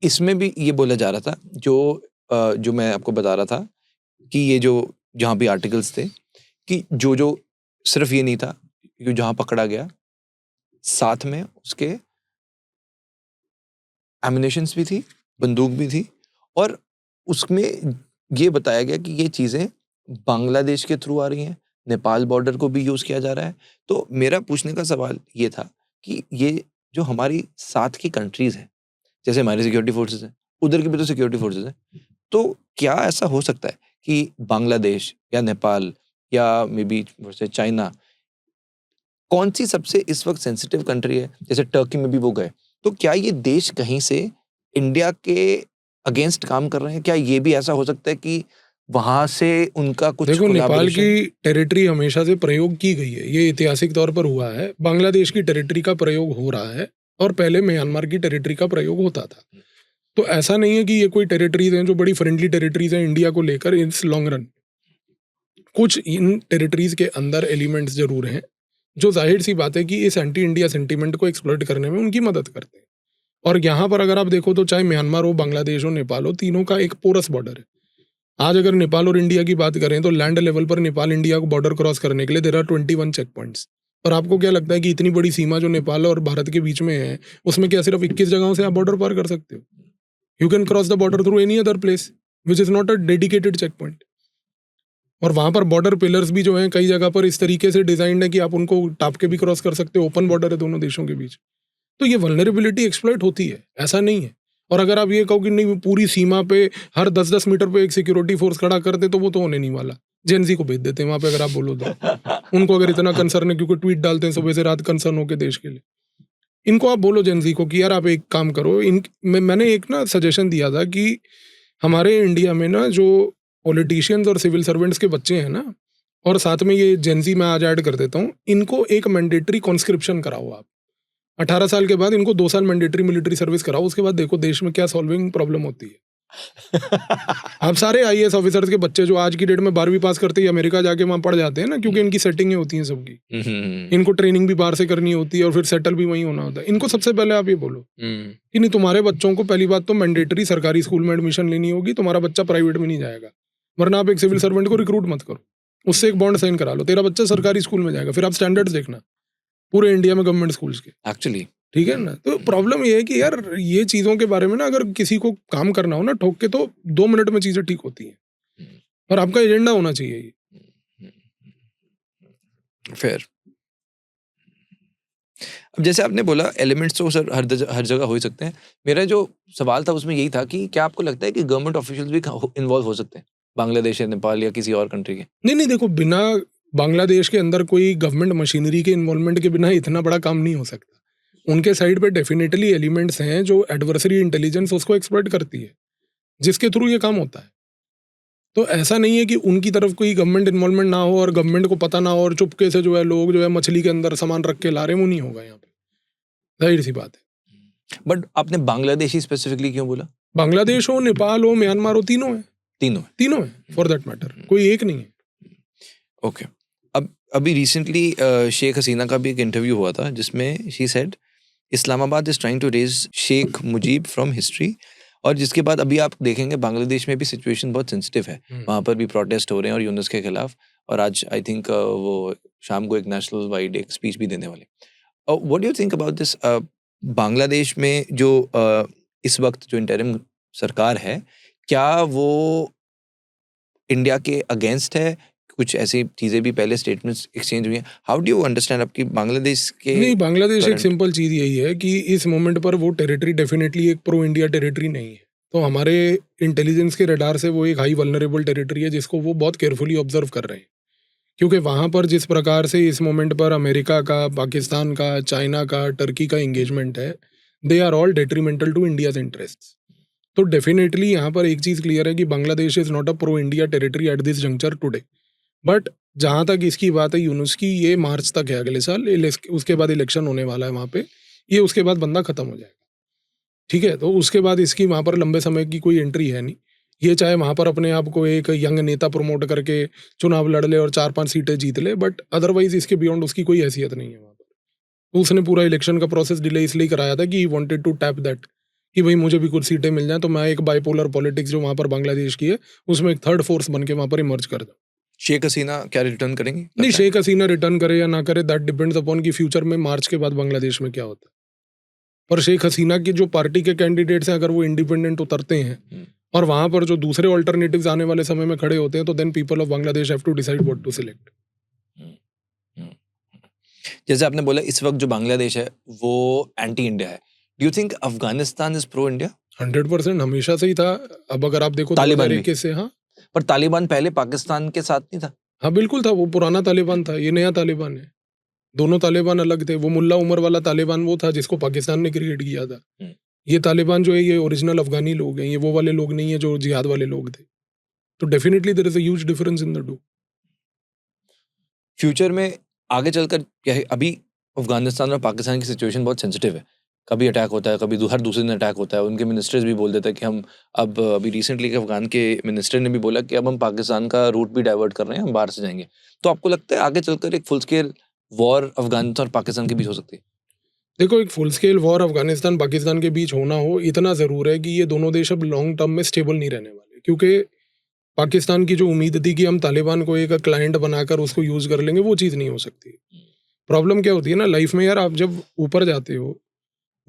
इसमें भी ये बोला जा रहा था, जो मैं आपको बता रहा था कि ये जो जहाँ भी आर्टिकल्स थे कि जो सिर्फ ये नहीं था कि जहाँ पकड़ा गया, साथ में उसके एमुनेशंस भी थी, बंदूक भी थी, और उसमें ये बताया गया कि ये चीज़ें बांग्लादेश के थ्रू आ रही हैं, नेपाल बॉर्डर को भी यूज़ किया जा रहा है। तो मेरा पूछने का सवाल ये था कि ये जो हमारी साथ की कंट्रीज़ हैं, जैसे हमारी सिक्योरिटी फोर्सेस हैं, उधर की भी तो सिक्योरिटी फोर्सेस हैं। तो क्या ऐसा हो सकता है कि बांग्लादेश या नेपाल या मे बी जैसे चाइना, कौन-सी सबसे इस वक़्त सेंसिटिव कंट्री है? जैसे टर्की में भी वो गए। तो क्या ये देश कहीं से इंडिया के अगेंस्ट काम कर रहे हैं? क्या ये भी ऐसा हो सकता है कि वहाँ से उनका कुछ देखो, नेपाल की कोलैबोरेशन? टेरिटरी हमेशा से प्रयोग की गई है, ये ऐतिहासिक तौर पर हुआ है। बांग्लादेश की टेरिटरी का प्रयोग हो रहा है और पहले म्यांमार की टेरिटरी का प्रयोग होता था। तो ऐसा नहीं है कि ये कोई टेरिटरीज हैं जो बड़ी फ्रेंडली टेरिटरीज हैं इंडिया को लेकर इस लॉन्ग रन। कुछ इन टेरिटरीज के अंदर एलिमेंट्स जरूर हैं जो जाहिर सी बात है कि इस एंटी इंडिया सेंटीमेंट को एक्सप्लॉइट करने में उनकी मदद करते हैं। और यहाँ पर अगर आप देखो तो चाहे म्यांमार हो, बांग्लादेश हो, नेपाल हो, तीनों का एक पोरस बॉर्डर है। आज अगर नेपाल और इंडिया की बात करें तो लैंड लेवल पर नेपाल इंडिया को बॉर्डर क्रॉस करने के लिए देयर आर 21 चेक पॉइंट्स। और आपको क्या लगता है कि इतनी बड़ी सीमा जो नेपाल और भारत के बीच में है, उसमें क्या सिर्फ 21 जगहों से आप बॉर्डर पार कर सकते हो? You can cross the border through any other place which is not a dedicated check point. और वहां पर बॉर्डर पिलर्स भी जो हैं कई जगह पर इस तरीके से डिजाइंड है कि आप उनको टाप के भी क्रॉस कर सकते हो। ओपन बॉर्डर है दोनों देशों के बीच। तो ये वल्नरेबिलिटी एक्सप्लॉइट होती है, ऐसा नहीं है। और अगर आप ये कहो कि नहीं पूरी सीमा पे हर 10-10 मीटर पे एक सिक्योरिटी फोर्स खड़ा कर दे तो वो तो होने नहीं वाला। जेएनजी को भेज देते हैं वहां पे अगर आप बोलो तो। उनको अगर इतना कंसर्न है, क्योंकि ट्वीट डालते हैं सुबह से रात कंसर्न होकर देश के लिए। इनको आप बोलो जेएनजी को कि यार आप एक काम करो, मैंने एक ना सजेशन दिया था कि हमारे इंडिया में ना जो पॉलिटिशियंस और सिविल सर्वेंट्स के बच्चे हैं ना, और साथ में ये जेएनजी मैं आज ऐड कर देता हूँ, इनको एक मैंडेटरी कॉन्स्क्रिप्शन कराओ आप। 18 साल के बाद इनको 2 साल मैंडेटरी मिलिट्री सर्विस कराओ, उसके बाद देखो देश में क्या सॉल्विंग प्रॉब्लम होती है। आप सारे आईएएस ऑफिसर्स के बच्चे जो आज की डेट में 12वीं पास करते ही अमेरिका जाके वहां पढ़ जाते हैं ना, क्योंकि इनकी सेटिंगें होती हैं सबकी। इनको ट्रेनिंग भी बाहर से करनी होती है और फिर सेटल भी वहीं होना होता है। इनको सबसे पहले आप ये बोलो कि नहीं, तुम्हारे बच्चों को पहली बात तो मैंडेटरी सरकारी स्कूल में एडमिशन लेनी होगी, तुम्हारा बच्चा प्राइवेट में नहीं जाएगा। वरना आप एक सिविल सर्वेंट को रिक्रूट मत करो, उससे एक बॉन्ड साइन करा लो, तेरा बच्चा सरकारी स्कूल में जाएगा। फिर आप स्टैंडर्ड्स देखना पूरे इंडिया में गवर्नमेंट स्कूल्स के। एक्चुअली ठीक है ना? तो प्रॉब्लम ये है कि यार ये चीजों के बारे में ना अगर किसी को काम करना हो ना ठोक के, तो 2 मिनट में चीजें ठीक होती हैं। और आपका एजेंडा होना चाहिए ये। फिर अब जैसे आपने बोला एलिमेंट्स तो सर हर जगह हो ही सकते हैं। मेरा जो सवाल था उसमें यही था कि क्या आपको लगता है कि गवर्नमेंट ऑफिशियल्स भी इन्वॉल्व हो सकते हैं, बांग्लादेश या नेपाल या किसी और कंट्री के? नहीं देखो, बिना बांग्लादेश के अंदर कोई गवर्नमेंट मशीनरी के इन्वॉल्वमेंट के बिना इतना बड़ा काम नहीं हो सकता। उनके साइड पे डेफिनेटली एलिमेंट्स हैं जो एडवर्सरी इंटेलिजेंस उसको एक्सप्लॉइट करती है, जिसके थ्रू ये काम होता है। तो ऐसा नहीं है कि उनकी तरफ कोई गवर्नमेंट इन्वॉल्वमेंट ना हो और गवर्नमेंट को पता ना हो और चुपके से जो है लोग जो है मछली के अंदर सामान रख के ला रहे हैं, वो नहीं होगा यहाँ पे। जाहिर सी बात है। बट आपने बांग्लादेशी स्पेसिफिकली क्यों बोला? बांग्लादेश हो, नेपाल हो, म्यांमार हो, तीनों है। तीनों है फॉर दैट मैटर, कोई एक नहीं है। ओके। अब अभी रिसेंटली शेख हसीना का भी एक इंटरव्यू हुआ था जिसमें she said Islamabad is trying to raze Sheikh Mujib from history, और जिसके बाद अभी आप देखेंगे बांग्लादेश में भी सिचुएशन बहुत सेंसिटिव है। वहाँ पर भी प्रोटेस्ट हो रहे हैं और यूनुस के खिलाफ, और आज आई थिंक वो शाम को एक नेशनल वाइड एक स्पीच भी देने वाले। What do you think about this? Bangladesh में जो इस वक्त जो इंटरिम सरकार है, क्या वो इंडिया के अगेंस्ट है? कुछ ऐसी चीजें भी पहले स्टेटमेंट्स एक्सचेंज हुई हैं। हाउ डू यू अंडरस्टैंड आपकी बांग्लादेश के? नहीं, बांग्लादेश एक सिंपल चीज यही है कि इस मोमेंट पर वो टेरिटरी डेफिनेटली एक प्रो इंडिया टेरिटरी नहीं है। तो हमारे इंटेलिजेंस के रडार से वो एक हाई वल्नरेबल टेरिटरी है जिसको वो बहुत केयरफुली ऑब्जर्व कर रहे हैं। क्योंकि वहाँ पर जिस प्रकार से इस मोमेंट पर अमेरिका का, पाकिस्तान का, चाइना का, टर्की का इंगेजमेंट है, they are all detrimental to India's interest. तो डेफिनेटली यहाँ पर एक चीज़ क्लियर है कि Bangladesh is not a pro India territory at this juncture today. But जहाँ तक इसकी बात है यूनुस की, ये मार्च तक है अगले साल, उसके बाद इलेक्शन होने वाला है वहाँ पे, ये उसके बाद बंदा खत्म हो जाएगा। ठीक है, तो उसके बाद इसकी वहाँ पर लंबे समय की कोई एंट्री है नहीं। ये चाहे वहाँ पर अपने आप को एक यंग नेता प्रमोट करके चुनाव लड़ ले और 4-5 सीटें जीत ले, बट अदरवाइज इसके बियॉन्ड उसकी कोई हैसियत नहीं है वहाँ पर। तो उसने पूरा इलेक्शन का प्रोसेस डिले इसलिए कराया था कि he wanted to tap that कि भाई मुझे भी कुछ सीटें मिल जाएं, तो मैं एक बाइपोलर पॉलिटिक्स जो वहाँ पर बांग्लादेश की है उसमें एक थर्ड फोर्स बन के वहाँ पर इमर्ज कर जाऊं। शेख हसीना क्या रिटर्न करेंगी? नहीं, लगता है? शेख हसीना रिटर्न करे या ना करे, दैट डिपेंड्स अपॉन कि फ्यूचर में मार्च के बाद बांग्लादेश में क्या होता है। पर शेख हसीना की जो पार्टी के कैंडिडेट्स हैं, अगर वो इंडिपेंडेंट उतरते हैं और वहां पर जो दूसरे ऑल्टरनेटिव्स आने वाले समय में खड़े होते हैं, तो then people of Bangladesh have to decide what to select. जैसे आपने बोला इस वक्त जो बांग्लादेश है वो एंटी इंडिया है, do you think Afghanistan is pro India? 100% हमेशा से ही था। अब अगर आप देखो तालिबान भी? 2021 से, हाँ पर तालिबान पहले पाकिस्तान के साथ नहीं था? हाँ बिल्कुल था, वो पुराना तालिबान था, ये नया तालिबान है। दोनों तालिबान अलग थे। वो मुल्ला उमर वाला तालिबान वो था जिसको पाकिस्तान ने क्रिएट किया था। ये तालिबान जो है ये ओरिजिनल अफगानी लोग हैं, ये वो वाले लोग नहीं है जो जिहाद वाले लोग थे। तो definitely there is a huge difference in the two. Future में आगे चलकर क्या है, अभी अफगानिस्तान और पाकिस्तान की सिचुएशन बहुत सेंसिटिव है, कभी अटैक होता है, कभी हर दूसरे दिन अटैक होता है। उनके मिनिस्टर्स भी बोल देते हैं कि हम अब अभी रिसेंटली के अफगान के मिनिस्टर ने भी बोला कि अब हम पाकिस्तान का रूट भी डाइवर्ट कर रहे हैं, हम बाहर से जाएंगे। तो आपको लगता है आगे चलकर एक फुल स्केल वॉर अफगानिस्तान और पाकिस्तान के बीच हो सकती है? देखो, एक full scale war Afghanistan Pakistan के बीच होना हो, इतना ज़रूर है कि ये दोनों देश अब लॉन्ग टर्म में स्टेबल नहीं रहने वाले। क्योंकि पाकिस्तान की जो उम्मीद थी कि हम तालिबान को एक क्लाइंट बनाकर उसको यूज़ कर लेंगे, वो चीज़ नहीं हो सकती। प्रॉब्लम क्या होती है ना लाइफ में यार, आप जब ऊपर जाते हो,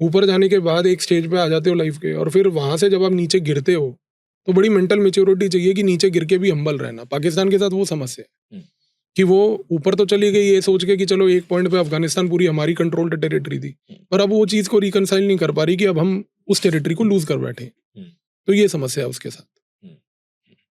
ऊपर जाने के बाद एक स्टेज पे आ जाते हो लाइफ के, और फिर वहाँ से जब आप नीचे गिरते हो तो बड़ी मेंटल मेच्योरिटी चाहिए कि नीचे गिर के भी हम्बल रहना। पाकिस्तान के साथ वो समस्या है कि वो ऊपर तो चली गई ये सोच के कि चलो एक पॉइंट पे अफगानिस्तान पूरी हमारी कंट्रोल्ड टेरिटरी थी, पर अब वो चीज़ को रिकनसाइल नहीं कर पा रही कि अब हम उस टेरिटरी को लूज कर बैठे। तो ये समस्या है उसके साथ।